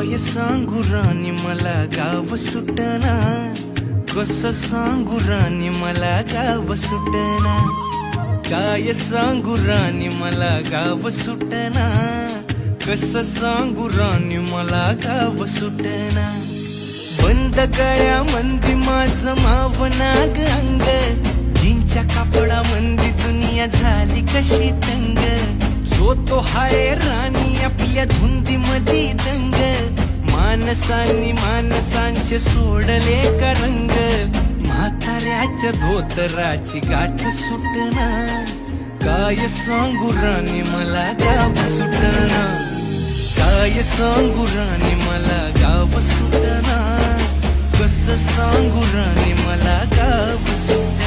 काय सांगू राणी मला गाव सुटना, कसं सांगू राणी मला गाव सुटना, काय सांगू राणी मला गाव सुटना, कसं सांगू राणी मला गाव सुटना. बंद गळ्यामंदी माझं मावनाग अंग, जीनच्या कापडामंदी दुनिया झाली कशी तंग. जो तो हाय राणी आपल्या धुंदीमधी दंग, माणसांनी माणसांचे सोडले का रंग. म्हाताऱ्याच्या धोतराची गाठ सुटना, काय सांगू राणी मला गाव सुटना, काय सांगू राणी मला गाव सुटना, कसं सांगू राणी मला गाव सुटना.